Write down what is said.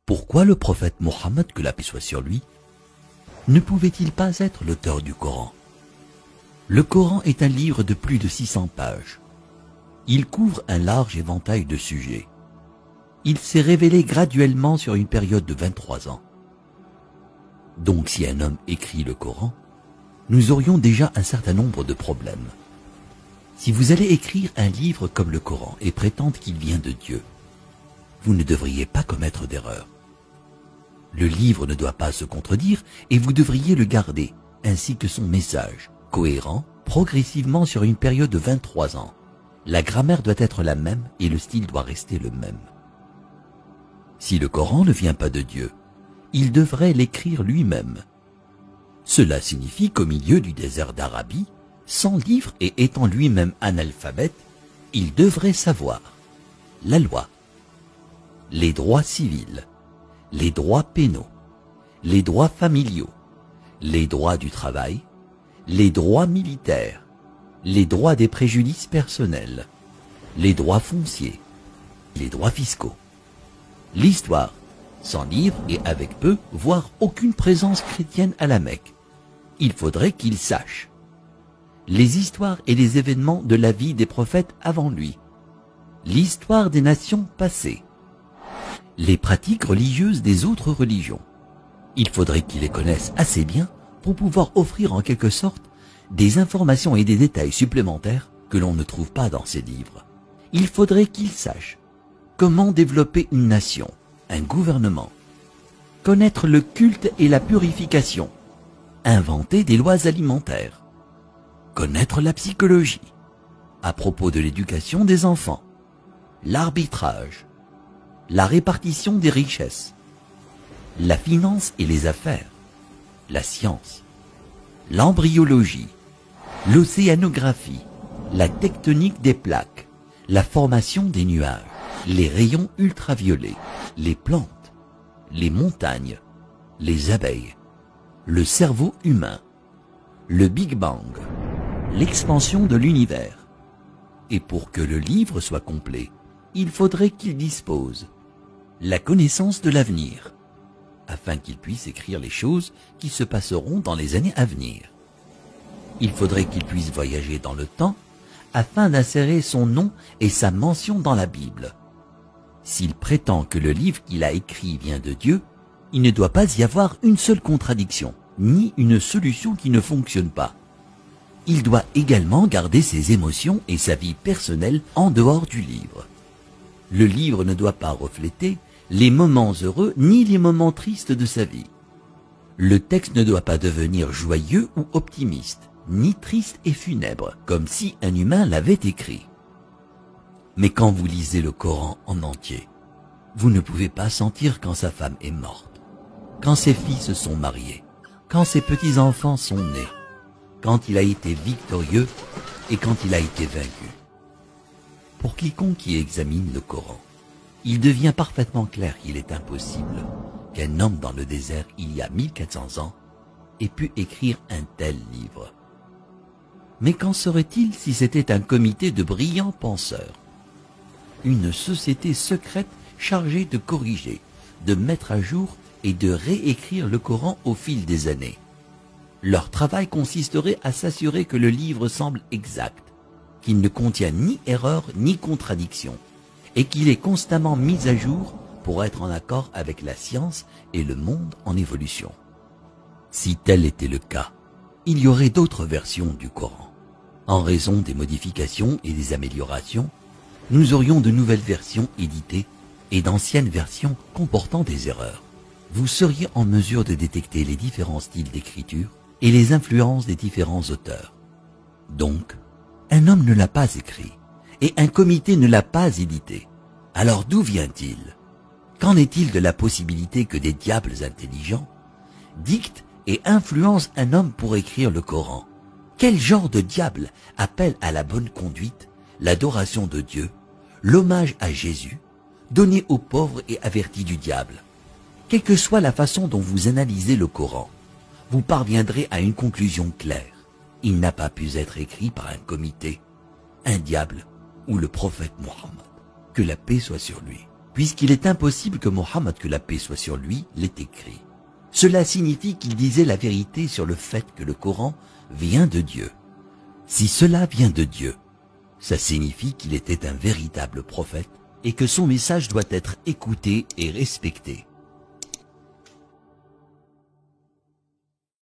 Pourquoi le prophète Mohammed, que la paix soit sur lui, ne pouvait-il pas être l'auteur du Coran? Le Coran est un livre de plus de 600 pages. Il couvre un large éventail de sujets. Il s'est révélé graduellement sur une période de 23 ans. Donc si un homme écrit le Coran, nous aurions déjà un certain nombre de problèmes. Si vous allez écrire un livre comme le Coran et prétendre qu'il vient de Dieu, vous ne devriez pas commettre d'erreur. Le livre ne doit pas se contredire et vous devriez le garder, ainsi que son message, cohérent, progressivement sur une période de 23 ans. La grammaire doit être la même et le style doit rester le même. Si le Coran ne vient pas de Dieu, il devrait l'écrire lui-même. Cela signifie qu'au milieu du désert d'Arabie, sans livre et étant lui-même analphabète, il devrait savoir la loi, les droits civils, les droits pénaux, les droits familiaux, les droits du travail, les droits militaires, les droits des préjudices personnels, les droits fonciers, les droits fiscaux. L'histoire, sans livre et avec peu, voire aucune présence chrétienne à la Mecque. Il faudrait qu'il sache les histoires et les événements de la vie des prophètes avant lui, l'histoire des nations passées, les pratiques religieuses des autres religions. Il faudrait qu'il les connaisse assez bien pour pouvoir offrir en quelque sorte des informations et des détails supplémentaires que l'on ne trouve pas dans ces livres. Il faudrait qu'il sache comment développer une nation, un gouvernement, connaître le culte et la purification, inventer des lois alimentaires, connaître la psychologie, à propos de l'éducation des enfants, l'arbitrage, la répartition des richesses, la finance et les affaires, la science, l'embryologie, l'océanographie, la tectonique des plaques, la formation des nuages, les rayons ultraviolets, les plantes, les montagnes, les abeilles, le cerveau humain, le Big Bang, l'expansion de l'univers. Et pour que le livre soit complet, il faudrait qu'il dispose la connaissance de l'avenir, afin qu'il puisse écrire les choses qui se passeront dans les années à venir. Il faudrait qu'il puisse voyager dans le temps, afin d'insérer son nom et sa mention dans la Bible. S'il prétend que le livre qu'il a écrit vient de Dieu, il ne doit pas y avoir une seule contradiction, ni une solution qui ne fonctionne pas. Il doit également garder ses émotions et sa vie personnelle en dehors du livre. Le livre ne doit pas refléter les moments heureux ni les moments tristes de sa vie. Le texte ne doit pas devenir joyeux ou optimiste, ni triste et funèbre, comme si un humain l'avait écrit. Mais quand vous lisez le Coran en entier, vous ne pouvez pas sentir quand sa femme est morte, quand ses filles se sont mariées, quand ses petits-enfants sont nés, quand il a été victorieux et quand il a été vaincu. Pour quiconque qui examine le Coran, il devient parfaitement clair qu'il est impossible qu'un homme dans le désert il y a 1400 ans ait pu écrire un tel livre. Mais qu'en serait-il si c'était un comité de brillants penseurs, une société secrète chargée de corriger, de mettre à jour et de réécrire le Coran au fil des années? Leur travail consisterait à s'assurer que le livre semble exact, qu'il ne contient ni erreur ni contradiction, et qu'il est constamment mis à jour pour être en accord avec la science et le monde en évolution. Si tel était le cas, il y aurait d'autres versions du Coran. En raison des modifications et des améliorations, nous aurions de nouvelles versions éditées et d'anciennes versions comportant des erreurs. Vous seriez en mesure de détecter les différents styles d'écriture et les influences des différents auteurs. Donc, un homme ne l'a pas écrit et un comité ne l'a pas édité. Alors d'où vient-il? Qu'en est-il de la possibilité que des diables intelligents dictent et influencent un homme pour écrire le Coran? Quel genre de diable appelle à la bonne conduite, l'adoration de Dieu, l'hommage à Jésus, donné aux pauvres et averti du diable? Quelle que soit la façon dont vous analysez le Coran, vous parviendrez à une conclusion claire. Il n'a pas pu être écrit par un comité, un diable ou le prophète Mohammed, que la paix soit sur lui. puisqu'il est impossible que Mohammed, que la paix soit sur lui, l'ait écrit. Cela signifie qu'il disait la vérité sur le fait que le Coran vient de Dieu. Si cela vient de Dieu, ça signifie qu'il était un véritable prophète et que son message doit être écouté et respecté.